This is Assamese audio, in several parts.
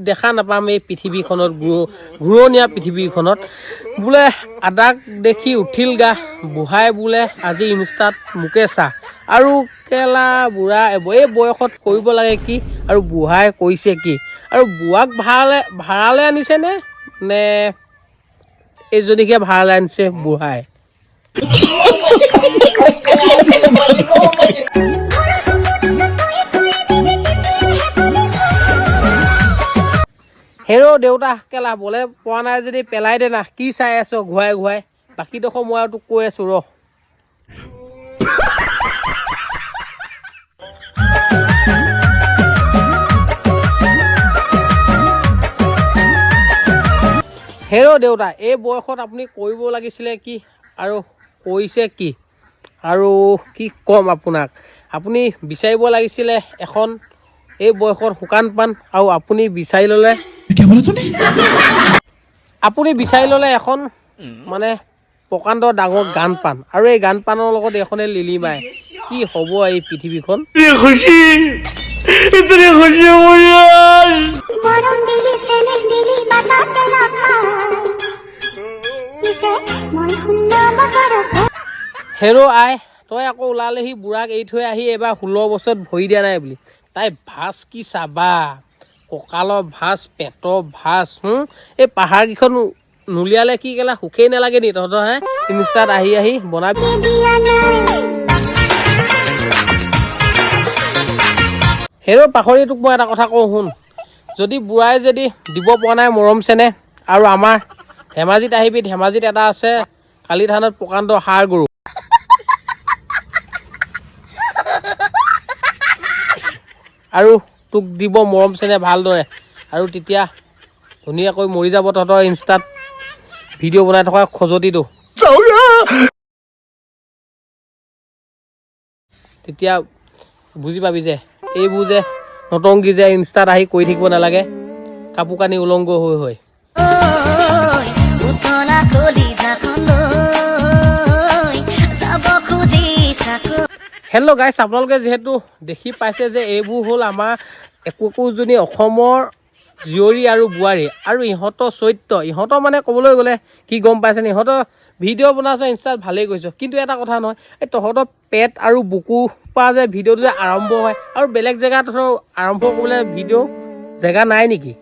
দেখা নাপাম এই পৃথিৱীখনত ঘূৰণীয়া পৃথিৱীখনত বোলে আদাক দেখি উঠিল গা বুঢ়াই বোলে আজি ইনষ্টাত মোকে চা আৰু কেলা বুঢ়া এই বয়সত কৰিব লাগে কি আৰু বুঢ়াই কৈছে কি আৰু বুঢ়াক ভাড়ালে আনিছে নে এইজনীকে ভাড়ালে আনিছে বুঢ়াই হেৰ' দেউতা কেলা বলে পোৱা নাই যদি পেলাই দে না কি চাই আছ ঘূৰাই ঘূৰাই বাকীডোখৰ মই আৰু তোক কৈ আছো ৰ হেৰ' দেউতা এই বয়সত আপুনি কৰিব লাগিছিলে কি আৰু কৈছে কি আৰু কি ক'ম আপোনাক আপুনি বিচাৰিব লাগিছিলে এখন এই বয়সত শুকান পাণ আৰু আপুনি বিচাৰি ল'লে এখন মানে প্ৰকাণ্ড ডাঙৰ গান পাণ আৰু এই গান পাণৰ লগত এখনে লিলিমাই কি হ'ব এই পৃথিৱীখন হেৰ' আই তই আকৌ ওলালেহি বুঢ়াক এৰি থৈ আহি এইবাৰ 16 বছৰত ভৰি দিয়া নাই বুলি তাই ভাজ কি চাবা কঁকালৰ ভাজ পেটৰ ভাজ এই পাহাৰকেইখন নুলিয়ালে কি কেলা সুখেই নালাগে নি তহঁতৰ হে ইনষ্টাত আহি বনাবি হেৰ' পাখৰি তোক মই এটা কথা কওঁ শুন যদি বুঢ়াই যদি দিব পৰা নাই মৰম চেনেহ আৰু আমাৰ ধেমাজিত আহিবি ধেমাজিত এটা আছে কালি থানত প্ৰকাণ্ড ষাঁড় গৰু আৰু তোক দিব মৰম চেনেহ ভালদৰে আৰু তেতিয়া ধুনীয়াকৈ মৰি যাব তহঁতৰ ইনষ্টাত ভিডিঅ' বনাই থকা খজতিটো তেতিয়া বুজি পাবি যে এইবোৰ যে নটংগী যে ইনষ্টাত আহি কৰি থাকিব নালাগে কাপোৰ কানি উলংগ হৈ হেল্ল' গাইছ আপোনালোকে যিহেতু দেখি পাইছে যে এইবোৰ হ'ল আমাৰ একোজনী অসমৰ জীয়ৰী আৰু বোৱাৰী আৰু ইহঁতৰ চৰিত্ৰ ইহঁতৰ মানে ক'বলৈ গ'লে কি গম পাইছে নি ইহঁতৰ ভিডিঅ' বনাইছ ইনষ্টাত ভালেই কৰিছ কিন্তু এটা কথা নহয় এই তহঁতৰ পেট আৰু বুকুৰ পৰা যে ভিডিঅ'টো যে আৰম্ভ হয় আৰু বেলেগ জেগাত আৰম্ভ কৰিবলৈ ভিডিঅ' জেগা নাই নেকি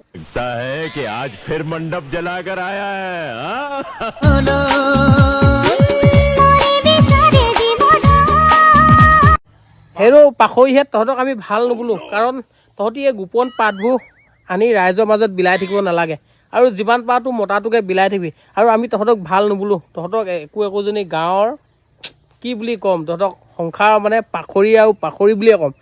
হেৰ' পাখৰিহেঁত তহঁতক আমি ভাল নুবোলো কাৰণ তহঁতি এই গোপন পাতবোৰ আনি ৰাইজৰ মাজত বিলাই থাকিব নালাগে আৰু যিমান পাৰো মতাটোকে বিলাই থাকিবি আৰু আমি তহঁতক ভাল নুবোলো তহঁতক একোজনী গাঁৱৰ কি বুলি ক'ম তহঁতক সংসাৰ মানে পাখৰি আৰু পাখৰি বুলিয়ে ক'ম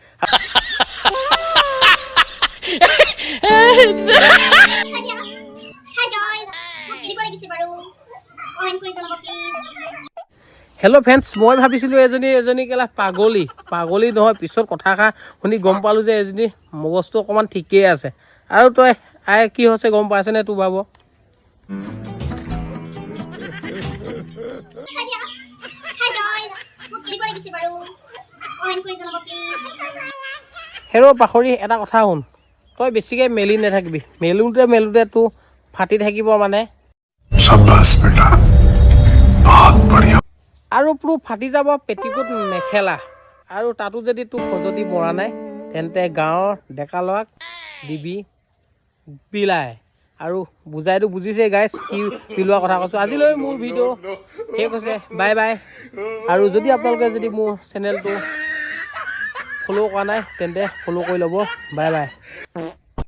হেল্ল' ফ্ৰেণ্ডছ মই ভাবিছিলোঁ এজনী কেলা পাগলী নহয় পিছত কথাষাৰ শুনি গম পালোঁ যে এজনী মগজটো অকণমান ঠিকেই আছে আৰু তই আই কি হৈছে গম পাইছেনে তোৰ ভাব হেৰ' পাখৰি এটা কথা শুন তই বেছিকৈ মেলি নাথাকিবি মেলোঁতে তোৰ ফাটি থাকিব মানে আৰু তোৰ ফাটি যাব পেটিকোট মেখেলা আৰু তাতো যদি তোৰ খজতি মৰা নাই তেন্তে গাঁৱৰ ডেকা ল'ৰাক দিবি বিলাই আৰু বুজাইতো বুজিছে গাইছ কি পিলোৱা কথা কৈছোঁ আজিলৈ মোৰ ভিডিঅ' শেষ হৈছে বাই বাই আৰু যদি আপোনালোকে যদি মোৰ চেনেলটো ফ'ল' কৰা নাই তেন্তে ফ'ল' কৰি ল'ব বাই বাই